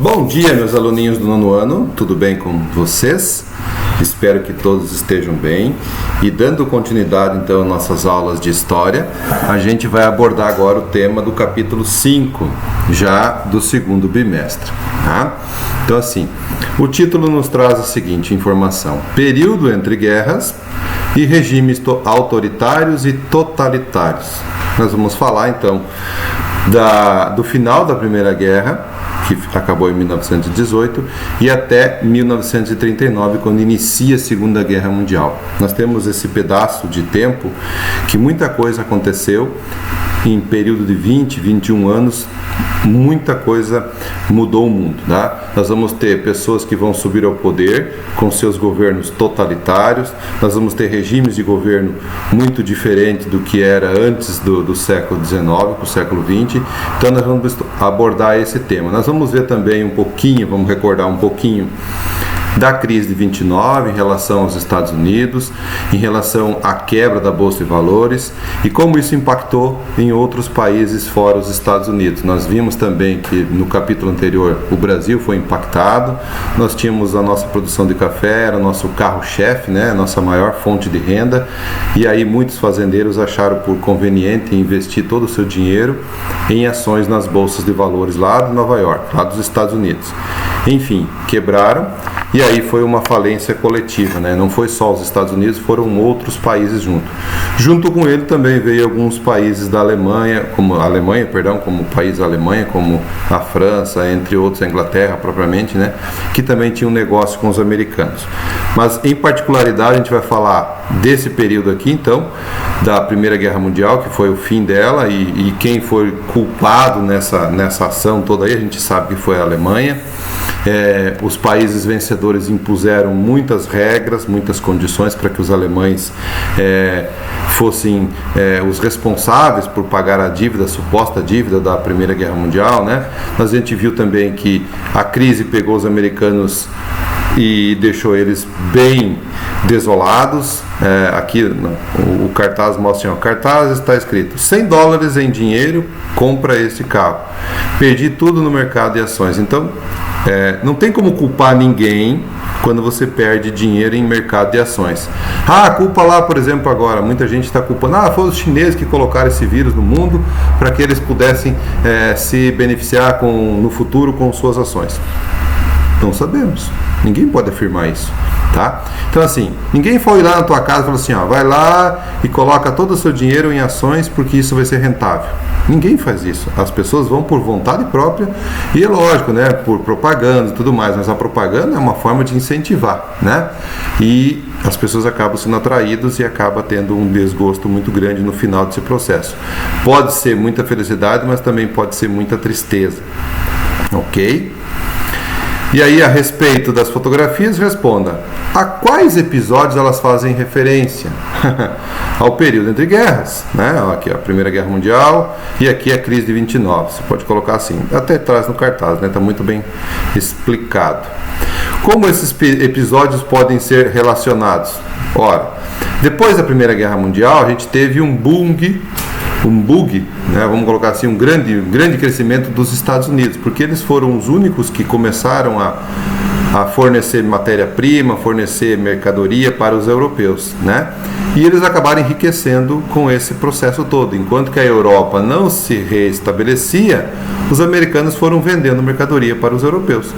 Bom dia, meus aluninhos do nono ano, tudo bem com vocês? Espero que todos estejam bem. E dando continuidade então às nossas aulas de história, a gente vai abordar agora o tema do capítulo 5, já do segundo bimestre, tá? Então assim, o título nos traz a seguinte informação: período entre guerras e regimes autoritários e totalitários. Nós vamos falar então do final da Primeira Guerra, que acabou em 1918, e até 1939, quando inicia a Segunda Guerra Mundial. Nós temos esse pedaço de tempo que muita coisa aconteceu em período de 20, 21 anos, muita coisa mudou o mundo, tá? Nós vamos ter pessoas que vão subir ao poder com seus governos totalitários, nós vamos ter regimes de governo muito diferentes do que era antes do século XIX para o século XX. Então nós vamos abordar esse tema. Nós vamos ver também um pouquinho, vamos recordar um pouquinho da crise de 29 em relação aos Estados Unidos, em relação à quebra da Bolsa de Valores e como isso impactou em outros países fora os Estados Unidos. Nós vimos também que no capítulo anterior o Brasil foi impactado, nós tínhamos a nossa produção de café, era o nosso carro-chefe, né, a nossa maior fonte de renda, e aí muitos fazendeiros acharam por conveniente investir todo o seu dinheiro em ações nas bolsas de valores lá de Nova York, lá dos Estados Unidos. Enfim, quebraram. E aí foi uma falência coletiva, né? Não foi só os Estados Unidos, foram outros países junto. Junto com ele também veio alguns países da Alemanha, como o país da Alemanha, como a França, entre outros, a Inglaterra propriamente, né? Que também tinha um negócio com os americanos. Mas em particularidade a gente vai falar desse período aqui, então, da Primeira Guerra Mundial, que foi o fim dela, e quem foi culpado nessa ação toda aí, a gente sabe que foi a Alemanha. Os países vencedores impuseram muitas regras, muitas condições para que os alemães fossem os responsáveis por pagar a dívida, a suposta dívida da Primeira Guerra Mundial, né? Mas a gente viu também que a crise pegou os americanos e deixou eles bem desolados. Aqui o cartaz mostra, o cartaz está escrito: $100 em dinheiro, compra esse carro. Perdi tudo no mercado de ações. Então não tem como culpar ninguém quando você perde dinheiro em mercado de ações. A culpa lá, por exemplo, agora, muita gente está culpando, foram os chineses que colocaram esse vírus no mundo para que eles pudessem se beneficiar no futuro com suas ações. Não sabemos, ninguém pode afirmar isso, tá? Então assim, ninguém foi lá na tua casa e falou assim, vai lá e coloca todo o seu dinheiro em ações porque isso vai ser rentável. Ninguém faz isso. As pessoas vão por vontade própria e é lógico, né, por propaganda e tudo mais, mas a propaganda é uma forma de incentivar, né? E as pessoas acabam sendo atraídas e acaba tendo um desgosto muito grande no final desse processo. Pode ser muita felicidade, mas também pode ser muita tristeza. Ok? E aí, a respeito das fotografias, responda: a quais episódios elas fazem referência? Ao período entre guerras, né? Aqui a Primeira Guerra Mundial e aqui a crise de 29. Você pode colocar assim, até traz no cartaz, né? Está muito bem explicado. Como esses episódios podem ser relacionados? Ora, depois da Primeira Guerra Mundial, a gente teve um bug, né, vamos colocar assim, um grande crescimento dos Estados Unidos, porque eles foram os únicos que começaram a fornecer matéria-prima, fornecer mercadoria para os europeus, né? E eles acabaram enriquecendo com esse processo todo. Enquanto que a Europa não se reestabelecia, os americanos foram vendendo mercadoria para os europeus.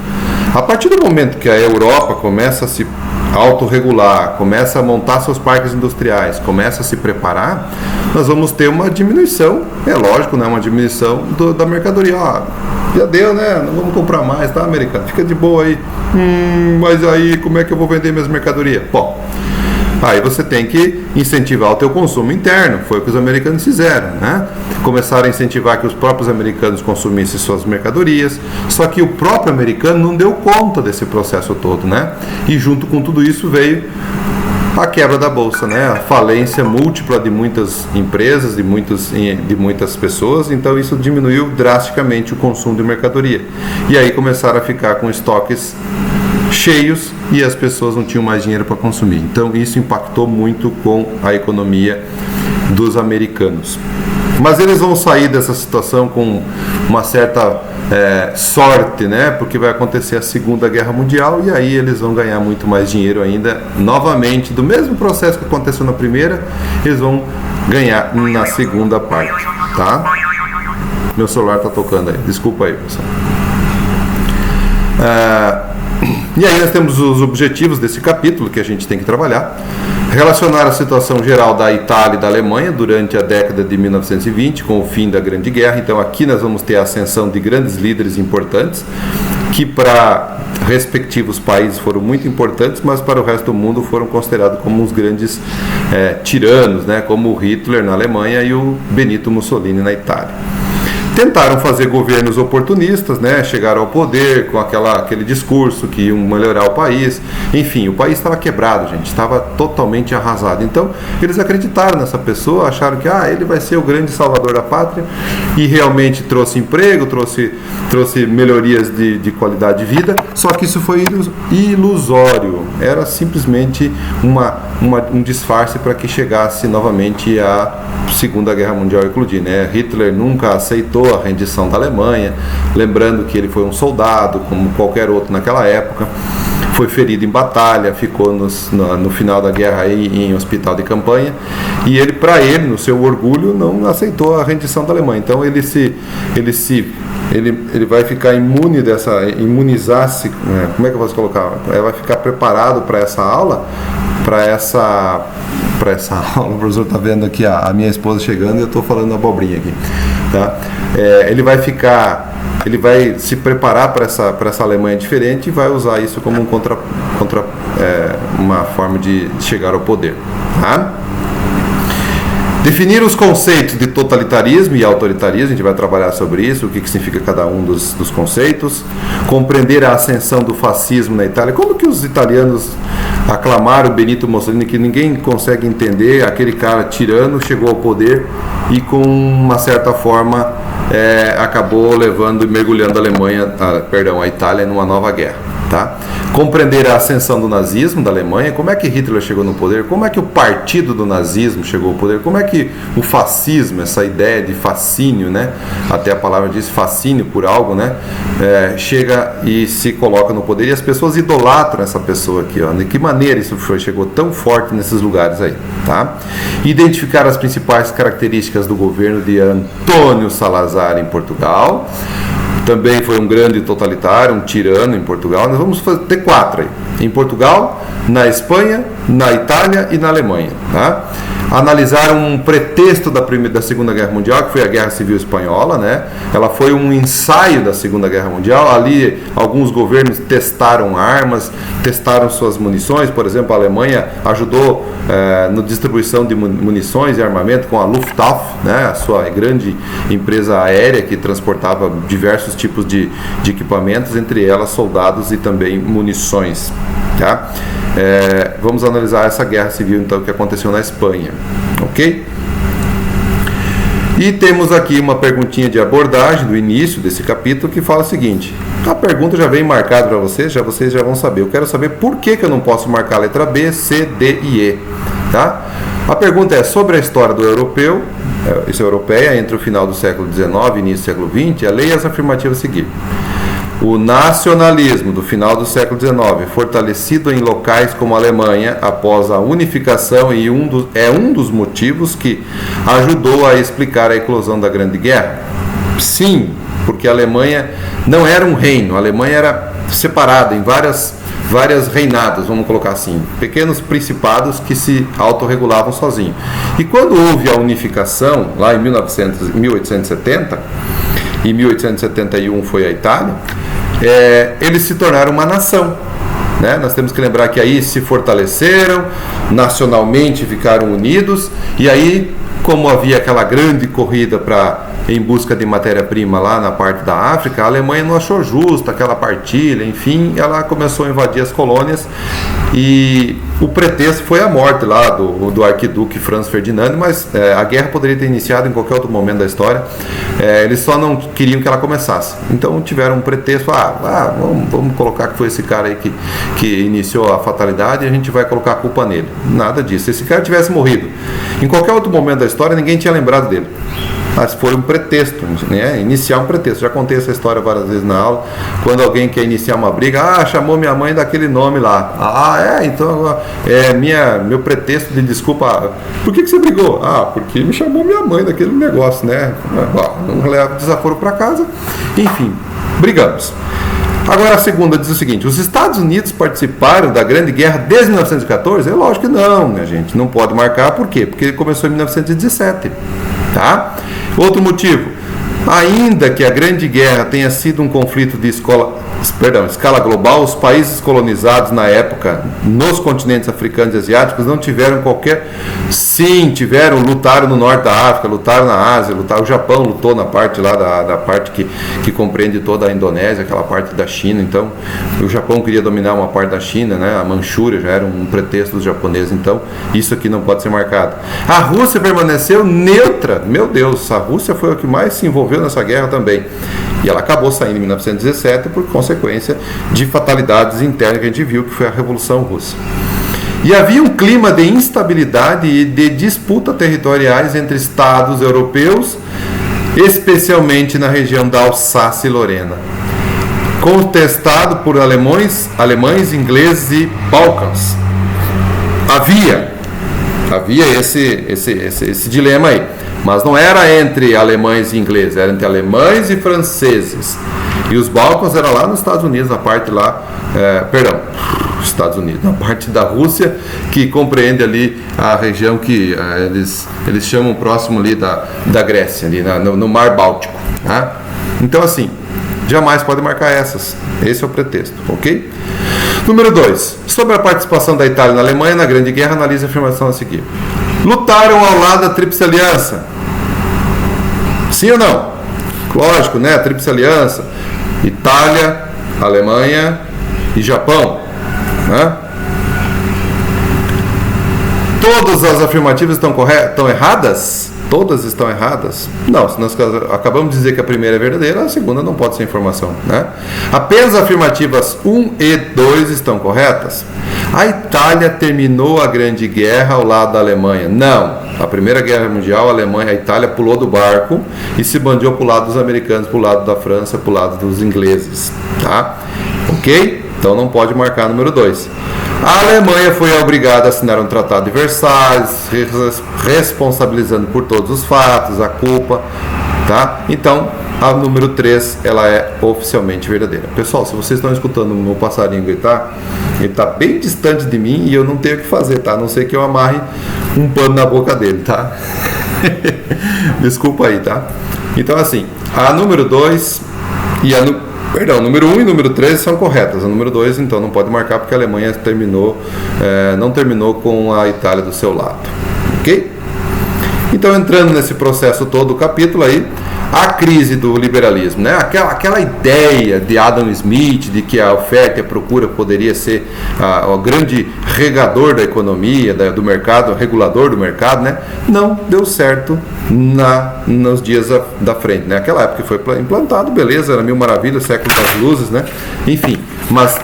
A partir do momento que a Europa começa a se autorregular, começa a montar seus parques industriais, começa a se preparar, nós vamos ter uma diminuição, é lógico, né? Uma diminuição da mercadoria. Já deu, né? Não vamos comprar mais, tá, americano? Fica de boa aí. Mas aí, como é que eu vou vender minhas mercadorias? Bom, aí você tem que incentivar o teu consumo interno. Foi o que os americanos fizeram, né? Começaram a incentivar que os próprios americanos consumissem suas mercadorias. Só que o próprio americano não deu conta desse processo todo, né? E junto com tudo isso veio a quebra da bolsa, né? A falência múltipla de muitas empresas, de muitas pessoas. Então isso diminuiu drasticamente o consumo de mercadoria. E aí começaram a ficar com estoques cheios e as pessoas não tinham mais dinheiro para consumir. Então isso impactou muito com a economia dos americanos. Mas eles vão sair dessa situação com uma certa sorte, né? Porque vai acontecer a Segunda Guerra Mundial e aí eles vão ganhar muito mais dinheiro ainda, novamente, do mesmo processo que aconteceu na primeira, eles vão ganhar na segunda parte, tá? Meu celular tá tocando aí, desculpa aí, pessoal. E aí nós temos os objetivos desse capítulo que a gente tem que trabalhar. Relacionar a situação geral da Itália e da Alemanha durante a década de 1920 com o fim da Grande Guerra. Então aqui nós vamos ter a ascensão de grandes líderes importantes que para respectivos países foram muito importantes, mas para o resto do mundo foram considerados como os grandes tiranos, né? Como o Hitler na Alemanha e o Benito Mussolini na Itália. Tentaram fazer governos oportunistas, né? Chegaram ao poder com aquele discurso que iam melhorar o país. Enfim, o país estava quebrado, gente, estava totalmente arrasado. Então, eles acreditaram nessa pessoa, acharam que ele vai ser o grande salvador da pátria e realmente trouxe emprego, trouxe melhorias de qualidade de vida, só que isso foi ilusório. Era simplesmente um disfarce para que chegasse novamente a Segunda Guerra Mundial eclodir, né? Hitler nunca aceitou a rendição da Alemanha, lembrando que ele foi um soldado como qualquer outro naquela época, foi ferido em batalha, ficou no final da guerra aí em hospital de campanha, e para ele, no seu orgulho, não aceitou a rendição da Alemanha. Então ele vai ficar imunizar-se, como é que eu posso colocar? Vai ficar preparado para essa aula, o professor está vendo aqui a minha esposa chegando e eu estou falando abobrinha aqui, tá? Ele vai se preparar para essa Alemanha diferente e vai usar isso como uma forma de chegar ao poder, tá? Definir os conceitos de totalitarismo e autoritarismo, a gente vai trabalhar sobre isso, o que significa cada um dos conceitos. Compreender a ascensão do fascismo na Itália. Como que os italianos aclamaram Benito Mussolini, que ninguém consegue entender, aquele cara tirano chegou ao poder e com uma certa forma acabou levando e mergulhando a Itália numa nova guerra, tá? Compreender a ascensão do nazismo da Alemanha, como é que Hitler chegou no poder, como é que o partido do nazismo chegou ao poder, como é que o fascismo, essa ideia de fascínio, né? Até a palavra diz fascínio por algo, né? Chega e se coloca no poder e as pessoas idolatram essa pessoa aqui, ó. De que maneira isso chegou tão forte nesses lugares aí, tá? Identificar as principais características do governo de Antônio Salazar em Portugal. Também foi um grande totalitário, um tirano em Portugal. Nós vamos ter 4 aí. Em Portugal, na Espanha, na Itália e na Alemanha, tá? Analisar um pretexto da Segunda Guerra Mundial, que foi a Guerra Civil Espanhola, né? Ela foi um ensaio da Segunda Guerra Mundial. Ali, alguns governos testaram armas, testaram suas munições. Por exemplo, a Alemanha ajudou na distribuição de munições e armamento com a Luftwaffe, né? A sua grande empresa aérea que transportava diversos tipos de equipamentos, entre elas soldados e também munições, tá? Vamos analisar essa guerra civil então que aconteceu na Espanha, ok? E temos aqui uma perguntinha de abordagem do início desse capítulo que fala o seguinte: a pergunta já vem marcada para vocês já vão saber. Eu quero saber por que eu não posso marcar a letra B, C, D e E, tá? A pergunta é sobre a história do europeu, isso é europeia, entre o final do século XIX e início do século XX. A lei e as afirmativas a seguir. O nacionalismo do final do século XIX, fortalecido em locais como a Alemanha após a unificação, e um dos motivos que ajudou a explicar a eclosão da Grande Guerra? Sim, porque a Alemanha não era um reino, a Alemanha era separada em várias reinados, vamos colocar assim, pequenos principados que se autorregulavam sozinhos. E quando houve a unificação, lá em 1870, e 1871 foi a Itália, eles se tornaram uma nação, né? Nós temos que lembrar que aí se fortaleceram, nacionalmente ficaram unidos, e aí, como havia aquela grande corrida para em busca de matéria-prima lá na parte da África, a Alemanha não achou justa aquela partilha, enfim, ela começou a invadir as colônias e o pretexto foi a morte lá do arquiduque Franz Ferdinand, mas a guerra poderia ter iniciado em qualquer outro momento da história, eles só não queriam que ela começasse, então tiveram um pretexto, vamos colocar que foi esse cara aí que iniciou a fatalidade e a gente vai colocar a culpa nele. Nada disso, se esse cara tivesse morrido em qualquer outro momento da história, ninguém tinha lembrado dele. Mas foi um pretexto, né? Iniciar um pretexto. Já contei essa história várias vezes na aula. Quando alguém quer iniciar uma briga, chamou minha mãe daquele nome lá. Então meu pretexto de desculpa. Por que você brigou? Porque me chamou minha mãe daquele negócio, né? Não leva desaforo para casa. Enfim, brigamos. Agora a segunda diz o seguinte: os Estados Unidos participaram da Grande Guerra desde 1914? É lógico que não, minha gente. Não pode marcar, por quê? Porque ele começou em 1917. Tá? Outro motivo, ainda que a Grande Guerra tenha sido um conflito de escala global, os países colonizados na época, nos continentes africanos e asiáticos, não tiveram lutaram no norte da África, lutaram na Ásia, o Japão lutou na parte lá da parte que compreende toda a Indonésia, aquela parte da China, então o Japão queria dominar uma parte da China, né? A Manchúria já era um pretexto dos japoneses, então isso aqui não pode ser marcado. A Rússia permaneceu neutra, meu Deus, a Rússia foi o que mais se envolveu nessa guerra também, e ela acabou saindo em 1917 por consequência de fatalidades internas que a gente viu, que foi a Revolução Russa. E havia um clima de instabilidade e de disputa territoriais entre estados europeus, especialmente na região da Alsácia e Lorena, contestado por alemães, ingleses e balcãs. Havia esse dilema aí, mas não era entre alemães e ingleses, era entre alemães e franceses. E os balcãs eram lá nos Estados Unidos, na parte lá, Estados Unidos, na parte da Rússia, que compreende ali a região que eles chamam próximo ali da Grécia, ali no Mar Báltico. Tá? Então, assim, jamais pode marcar essas. Esse é o pretexto, ok? Número 2. Sobre a participação da Itália na Alemanha na Grande Guerra, analise a afirmação a seguir. Lutaram ao lado da Tríplice Aliança. Sim ou não? Lógico, né? A Tríplice Aliança. Itália, Alemanha e Japão. Né? Todas as afirmativas estão erradas? Todas estão erradas? Não, se nós acabamos de dizer que a primeira é verdadeira, a segunda não pode ser informação, né? Apenas as afirmativas 1 e 2 estão corretas. A Itália terminou a Grande Guerra ao lado da Alemanha. Não. A Primeira Guerra Mundial, a Itália pulou do barco e se bandeou para o lado dos americanos, para o lado da França, para o lado dos ingleses. Tá? Ok? Então não pode marcar número 2. A Alemanha foi obrigada a assinar um tratado de Versalhes, responsabilizando por todos os fatos, a culpa, tá? Então, a número 3, ela é oficialmente verdadeira. Pessoal, se vocês estão escutando o meu passarinho gritar, ele está bem distante de mim e eu não tenho o que fazer, tá? A não ser que eu amarre um pano na boca dele, tá? Desculpa aí, tá? Então, assim, a número 2 e número 1 e número 3 são corretas. A número 2, então, não pode marcar porque a Alemanha não terminou com a Itália do seu lado. Ok? Então, entrando nesse processo todo do capítulo aí, a crise do liberalismo, né? Aquela ideia de Adam Smith de que a oferta e a procura poderia ser o grande regador da economia, do mercado, regulador do mercado, né? Não deu certo nos dias da frente, né? Aquela época que foi implantado, beleza, era mil maravilhas, século das luzes, né? Enfim, mas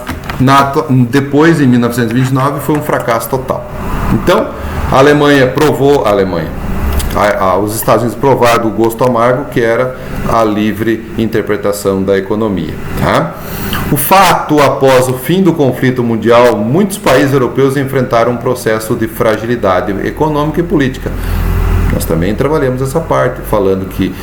depois, em 1929, foi um fracasso total. Então, os Estados Unidos provaram do gosto amargo, que era a livre interpretação da economia. Tá? O fato, após o fim do conflito mundial, muitos países europeus enfrentaram um processo de fragilidade econômica e política. Nós também trabalhamos essa parte, falando que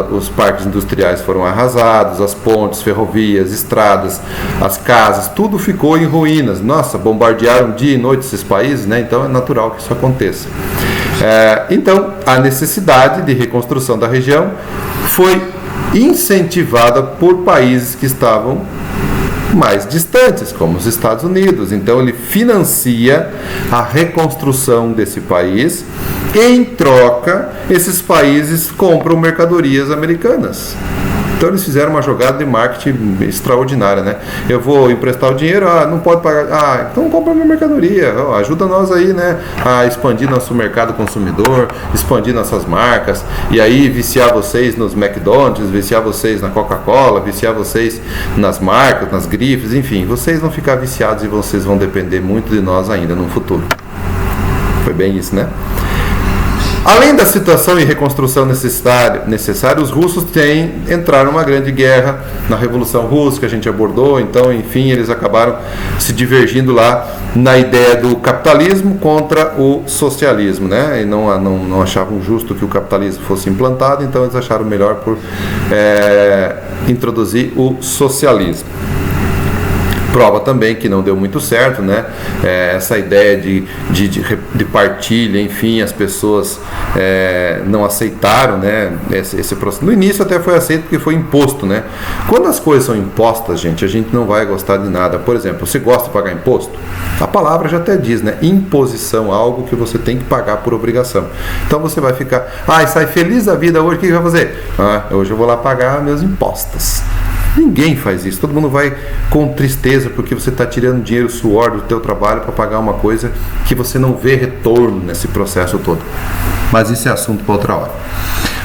os parques industriais foram arrasados, as pontes, ferrovias, estradas, as casas, tudo ficou em ruínas. Nossa, bombardearam dia e noite esses países, né? Então é natural que isso aconteça. Então, a necessidade de reconstrução da região foi incentivada por países que estavam mais distantes, como os Estados Unidos. Então, ele financia a reconstrução desse país Em troca, esses países compram mercadorias americanas. Então eles fizeram uma jogada de marketing extraordinária, né? Eu vou emprestar o dinheiro, não pode pagar, então compra minha mercadoria, ajuda nós aí, né? A expandir nosso mercado consumidor, expandir nossas marcas, e aí viciar vocês nos McDonald's, viciar vocês na Coca-Cola, viciar vocês nas marcas, nas grifes, enfim, vocês vão ficar viciados e vocês vão depender muito de nós ainda no futuro. Foi bem isso, né? Além da situação e reconstrução necessária, os russos entraram numa grande guerra na Revolução Russa, que a gente abordou, então, enfim, eles acabaram se divergindo lá na ideia do capitalismo contra o socialismo, né? E não achavam justo que o capitalismo fosse implantado, então eles acharam melhor por introduzir o socialismo. Prova também que não deu muito certo, né? Essa ideia de partilha, enfim, as pessoas não aceitaram, né? Esse processo. No início até foi aceito porque foi imposto, né? Quando as coisas são impostas, a gente não vai gostar de nada. Por exemplo, você gosta de pagar imposto? A palavra já até diz, né? Imposição, algo que você tem que pagar por obrigação. Então você vai ficar, sai feliz da vida hoje, o que vai fazer? Hoje eu vou lá pagar meus impostos. Ninguém faz isso, todo mundo vai com tristeza porque você está tirando dinheiro, suor do teu trabalho para pagar uma coisa que você não vê retorno nesse processo todo. Mas isso é assunto para outra hora.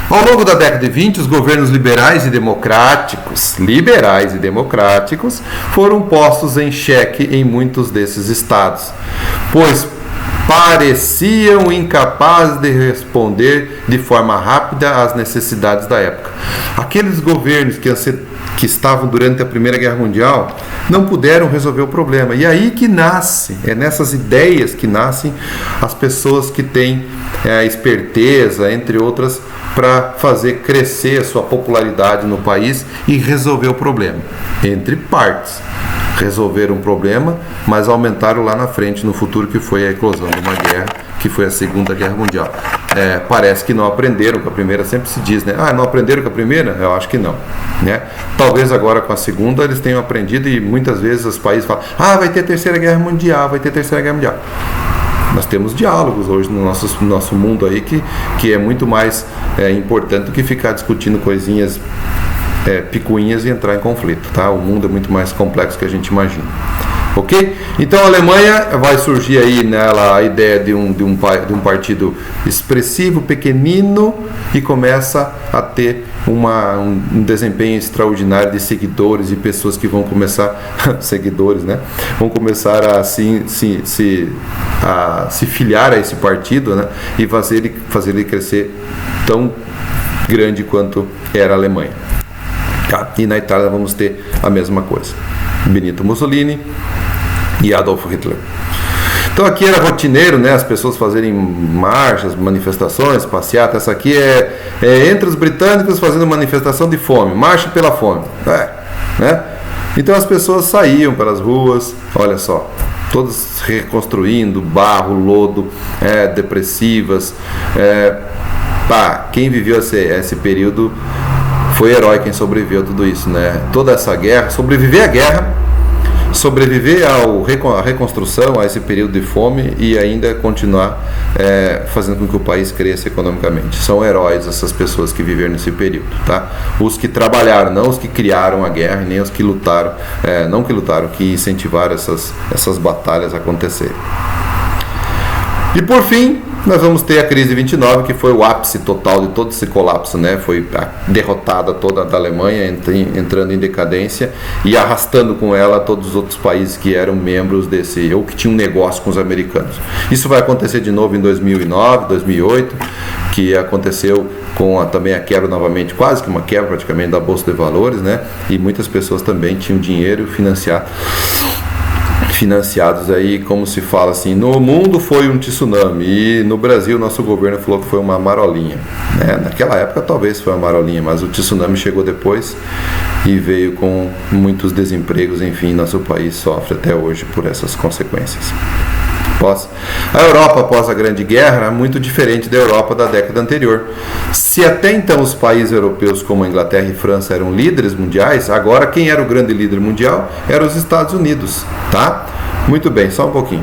Ao longo da década de 20, os governos liberais e democráticos foram postos em xeque em muitos desses estados, pois pareciam incapazes de responder de forma rápida às necessidades da época. Aqueles governos que estavam durante a Primeira Guerra Mundial não puderam resolver o problema. E aí que nasce, nessas ideias que nascem as pessoas que têm a esperteza, entre outras, para fazer crescer a sua popularidade no país e resolver o problema. Entre partes, resolveram um problema, mas aumentaram lá na frente, no futuro, que foi a eclosão de uma guerra, que foi a Segunda Guerra Mundial. Parece que não aprenderam com a primeira, sempre se diz, né? Não aprenderam com a primeira? Eu acho que não, né? Talvez agora com a segunda eles tenham aprendido e muitas vezes os países falam, vai ter Terceira Guerra Mundial, vai ter Terceira Guerra Mundial. Nós temos diálogos hoje no nosso mundo aí que é muito mais importante do que ficar discutindo coisinhas picuinhas e entrar em conflito, tá? O mundo é muito mais complexo que a gente imagina. Ok? Então a Alemanha vai surgir aí nela a ideia de um partido expressivo, pequenino, e começa a ter um desempenho extraordinário de seguidores e pessoas que vão começar seguidores, né? Vão começar a se filiar a esse partido, né? E fazer ele crescer tão grande quanto era a Alemanha. Tá? E na Itália vamos ter a mesma coisa. Benito Mussolini e Adolf Hitler. Então aqui era rotineiro, né, as pessoas fazerem marchas, manifestações, passeata. Essa aqui é entre os britânicos fazendo manifestação de fome, marcha pela fome, né? Então as pessoas saíam pelas ruas, olha só, todas reconstruindo, barro, lodo, depressivas. Quem viveu esse período foi herói, quem sobreviveu a tudo isso, né? Toda essa guerra, sobreviver à guerra, sobreviver à reconstrução, a esse período de fome e ainda continuar fazendo com que o país cresça economicamente. São heróis essas pessoas que viveram nesse período, tá? Os que trabalharam, não os que criaram a guerra, nem os que lutaram, que incentivaram essas batalhas a acontecerem. E por fim, nós vamos ter a crise de 29, que foi o ápice total de todo esse colapso, né? Foi a derrotada toda da Alemanha, entrando em decadência e arrastando com ela todos os outros países que eram membros desse, ou que tinham negócio com os americanos. Isso vai acontecer de novo em 2009, 2008, que aconteceu com também a quebra novamente, quase que uma quebra praticamente da Bolsa de Valores, né? E muitas pessoas também tinham dinheiro financiados aí, como se fala assim, no mundo foi um tsunami e no Brasil nosso governo falou que foi uma marolinha, né? Naquela época talvez foi uma marolinha, mas o tsunami chegou depois e veio com muitos desempregos, enfim, nosso país sofre até hoje por essas consequências. A Europa após a Grande Guerra era muito diferente da Europa da década anterior. Se até então os países europeus como a Inglaterra e França eram líderes mundiais, agora quem era o grande líder mundial eram os Estados Unidos, tá? Muito bem, só um pouquinho.